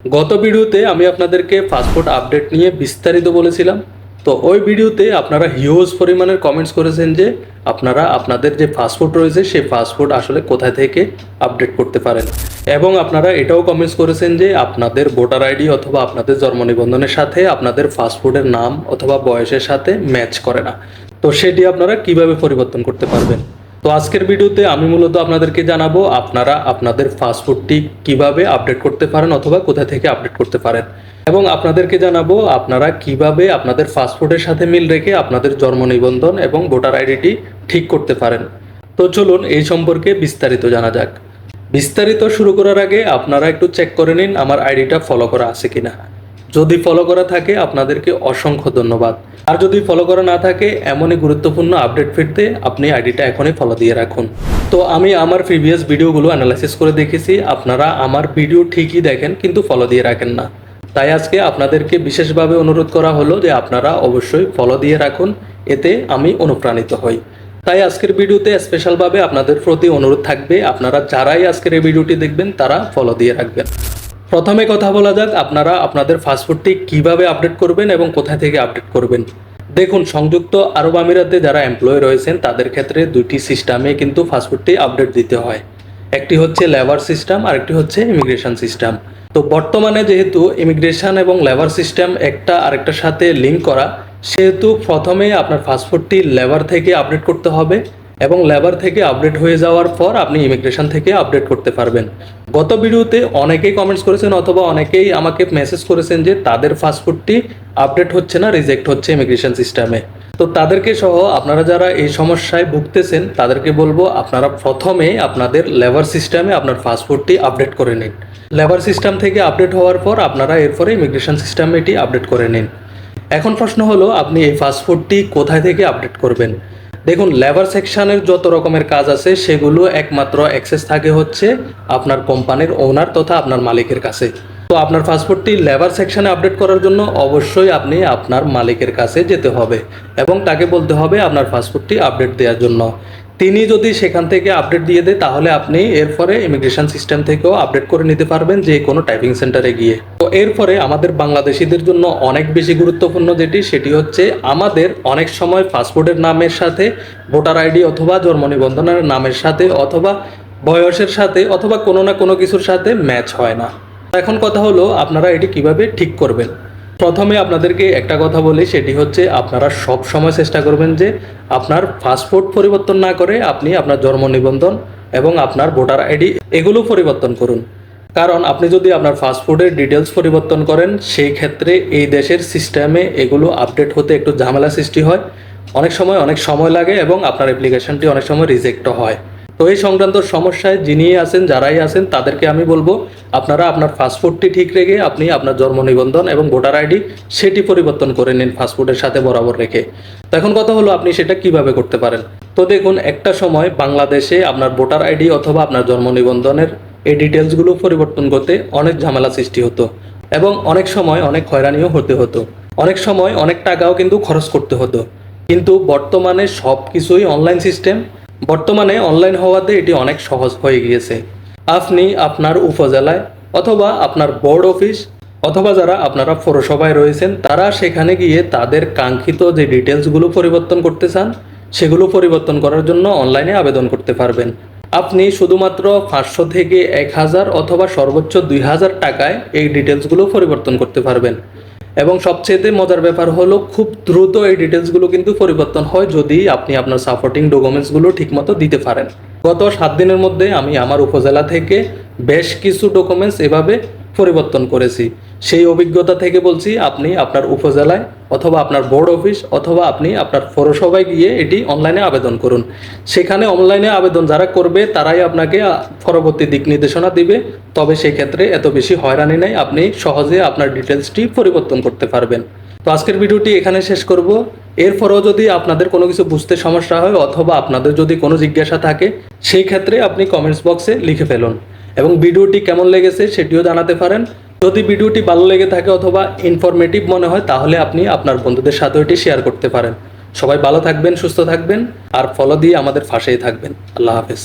গত ভিডিওতে আমি আপনাদেরকে পাসপোর্ট আপডেট নিয়ে বিস্তারিত বলেছিলাম। তো ওই ভিডিওতে আপনারা হিউজ পরিমাণের কমেন্টস করেছেন যে আপনারা আপনাদের যে পাসপোর্ট রয়েছে সেই পাসপোর্ট আসলে কোথা থেকে আপডেট করতে পারেন, এবং আপনারা এটাও কমেন্টস করেছেন যে আপনাদের ভোটার আইডি অথবা আপনাদের জন্ম নিবন্ধনের সাথে আপনাদের পাসপোর্টের নাম অথবা বয়সের সাথে ম্যাচ করে না। তো সেটি আপনারা কিভাবে পরিবর্তন করতে পারবেন। তো আজকের ভিডিওতে আমি মূলত আপনাদেরকে জানাবো আপনারা আপনাদের পাসপোর্টটি কিভাবে আপডেট করতে পারেন অথবা কোথা থেকে আপডেট করতে পারেন, এবং আপনাদেরকে জানাবো আপনারা কিভাবে আপনাদের পাসপোর্টের সাথে মিল রেখে আপনাদের জন্ম নিবন্ধন এবং ভোটার আইডিটি ঠিক করতে পারেন। তো চলুন এই সম্পর্কে বিস্তারিত জানা যাক। বিস্তারিত শুরু করার আগে আপনারা একটু চেক করে নিন আমার আইডিটা ফলো করা আছে কিনা। যদি ফলো করা থাকে আপনাদেরকে অসংখ্য ধন্যবাদ, আর যদি ফলো করা না থাকে এমনই গুরুত্বপূর্ণ আপডেট পেতে আপনি আইডিটা এখনই ফলো দিয়ে রাখুন। তো আমি আমার প্রিভিয়াস ভিডিওগুলো অ্যানালাইসিস করে দেখেছি আপনারা আমার ভিডিও ঠিকই দেখেন কিন্তু ফলো দিয়ে রাখেন না। তাই আজকে আপনাদেরকে বিশেষভাবে অনুরোধ করা হলো যে আপনারা অবশ্যই ফলো দিয়ে রাখুন, এতে আমি অনুপ্রাণিত হই। তাই আজকের ভিডিওতে স্পেশালভাবে আপনাদের প্রতি অনুরোধ থাকবে আপনারা যারাই আজকের এই ভিডিওটি দেখবেন তারা ফলো দিয়ে রাখবেন। প্রথমে কথা বলা যাক আপনারা আপনাদের পাসপোর্টটি কিভাবে আপডেট করবেন এবং কোথা থেকে আপডেট করবেন। দেখুন, সংযুক্ত আরব আমিরাতে যারা এমপ্লয়ি রয়েছেন তাদের ক্ষেত্রে দুইটি সিস্টেমে কিন্তু পাসপোর্টটি আপডেট দিতে হয়। একটি হচ্ছে লেবার সিস্টেম আর একটি হচ্ছে ইমিগ্রেশন সিস্টেম। তো বর্তমানে যেহেতু ইমিগ্রেশন এবং লেবার সিস্টেম একটা আরেকটার সাথে লিঙ্ক করা, সেহেতু প্রথমে আপনার পাসপোর্টটি লেবার থেকে আপডেট করতে হবে এবং লেবার থেকে আপডেট হয়ে যাওয়ার পর আপনি ইমিগ্রেশন থেকে আপডেট করতে পারবেন। গত ভিডিওতে অনেকেই কমেন্টস করেছেন অথবা অনেকেই আমাকে মেসেজ করেছেন যে তাদের পাসপোর্টটি আপডেট হচ্ছে না, রিজেক্ট হচ্ছে ইমিগ্রেশন সিস্টেমে। তো তাদেরকে সহ আপনারা যারা এই সমস্যায় ভুগতেছেন তাদেরকে বলবো আপনারা প্রথমে আপনাদের লেবার সিস্টেমে আপনার পাসপোর্টটি আপডেট করে নিন। লেবার সিস্টেম থেকে আপডেট হওয়ার পর আপনারা এরপরে ইমিগ্রেশন সিস্টেমে এটি আপডেট করে নিন। এখন প্রশ্ন হলো আপনি এই পাসপোর্টটি কোথায় থেকে আপডেট করবেন। দেখুন, লেবার সেকশনের যত রকমের কাজ আছে সেগুলো একমাত্র অ্যাক্সেস থাকে হচ্ছে আপনার কোম্পানির ওনার তথা আপনার মালিকের কাছে। তো আপনার পাসপোর্টটি লেবার সেকশনে আপডেট করার জন্য অবশ্যই আপনি আপনার মালিকের কাছে যেতে হবে এবং তাকে বলতে হবে আপনার পাসপোর্টটি আপডেট দেওয়ার জন্য। তিনি যদি সেখান থেকে আপডেট দিয়ে দেয় তাহলে আপনি এরপরে ইমিগ্রেশন সিস্টেম থেকেও আপডেট করে নিতে পারবেন যে কোনো টাইপিং সেন্টারে গিয়ে। তো এরপরে আমাদের বাংলাদেশিদের জন্য অনেক বেশি গুরুত্বপূর্ণ সেটি হচ্ছে আমাদের অনেক সময় পাসপোর্টের নামের সাথে ভোটার আইডি অথবা জন্ম নিবন্ধনের নামের সাথে অথবা বয়সের সাথে অথবা কোনো না কোনো কিছুর সাথে ম্যাচ হয় না। এখন কথা হলো আপনারা এটি কিভাবে ঠিক করবেন। প্রথমে আপনাদেরকে একটা কথা বলি, সেটি হচ্ছে আপনারা সব সময় চেষ্টা করবেন যে আপনার পাসপোর্ট পরিবর্তন না করে আপনি আপনার জন্ম নিবন্ধন এবং আপনার ভোটার আইডি এগুলো পরিবর্তন করুন। কারণ আপনি যদি আপনার পাসপোর্টের ডিটেলস পরিবর্তন করেন সেই ক্ষেত্রে এই দেশের সিস্টেমে এগুলো আপডেট হতে একটু ঝামেলা সৃষ্টি হয়, অনেক সময় লাগে এবং আপনার অ্যাপ্লিকেশনটি অনেক সময় রিজেক্টও হয়। তো এই সংক্রান্ত সমস্যায় যিনি আছেন যারাই আছেন তাদেরকে আমি বলবো আপনারা আপনার পাসপোর্টটি ঠিক রেখে আপনি আপনার জন্ম নিবন্ধন এবং ভোটার আইডি সেটি পরিবর্তন করে নিন পাসপোর্টের সাথে বরাবর রেখে। তো এখন কথা হলো আপনি সেটা কিভাবে করতে পারেন। তো দেখুন, একটা সময় বাংলাদেশে আপনার ভোটার আইডি অথবা আপনার জন্ম নিবন্ধনের এই ডিটেলসগুলো পরিবর্তন করতে অনেক ঝামেলা সৃষ্টি হতো এবং অনেক সময় অনেক হয়রানিও হতে হতো, অনেক সময় অনেক টাকাও কিন্তু খরচ করতে হতো। কিন্তু বর্তমানে সব কিছুই অনলাইন সিস্টেম, বর্তমানে অনলাইন হওয়াতে এটি অনেক সহজ হয়ে গিয়েছে। আপনি আপনার উপজেলায় অথবা আপনার বোর্ড অফিস অথবা যারা আপনারা পৌরসভায় রয়েছেন তারা সেখানে গিয়ে তাদের কাঙ্ক্ষিত যে ডিটেলসগুলো পরিবর্তন করতে চান সেগুলো পরিবর্তন করার জন্য অনলাইনে আবেদন করতে পারবেন। আপনি শুধুমাত্র 500 থেকে 1000 অথবা সর্বোচ্চ 2000 টাকায় এই ডিটেলসগুলো পরিবর্তন করতে পারবেন। এবং সবচেয়ে মজার ব্যাপার হলো খুব দ্রুত এই ডিটেলসগুলো কিন্তু পরিবর্তন হয় যদি আপনি আপনার সাপোর্টিং ডকুমেন্টসগুলো ঠিকমতো দিতে পারেন। গত 7 দিনের মধ্যে আমি আমার উপজেলা থেকে বেশ কিছু ডকুমেন্টস এভাবে পরিবর্তন করেছি। সেই অভিজ্ঞতা থেকে বলছি আপনি আপনার উপজেলায় অথবা আপনার বোর্ড অফিস অথবা আপনি আপনার পৌরসভায় গিয়ে এটি অনলাইনে আবেদন করুন। সেখানে অনলাইনে আবেদন যারা করবে তারাই আপনাকে পরবর্তী দিক নির্দেশনা দিবে, তবে সেই ক্ষেত্রে এত বেশি হয়রানি নেই, আপনি সহজে আপনার ডিটেলসটি পরিবর্তন করতে পারবেন। তো আজকের ভিডিওটি এখানে শেষ করব। এরপরও যদি আপনাদের কোনো কিছু বুঝতে সমস্যা হয় অথবা আপনাদের যদি কোনো জিজ্ঞাসা থাকে সেই ক্ষেত্রে আপনি কমেন্টস বক্সে লিখে ফেলুন এবং ভিডিওটি কেমন লেগেছে সেটিও জানাতে পারেন। যদি ভিডিওটি ভালো লেগে থাকে অথবা ইনফরমেটিভ মনে হয় তাহলে আপনি আপনার বন্ধুদের সাথেও এটি শেয়ার করতে পারেন। সবাই ভালো থাকবেন, সুস্থ থাকবেন আর ফলো দিয়ে আমাদের পাশেই থাকবেন। আল্লাহ হাফেজ।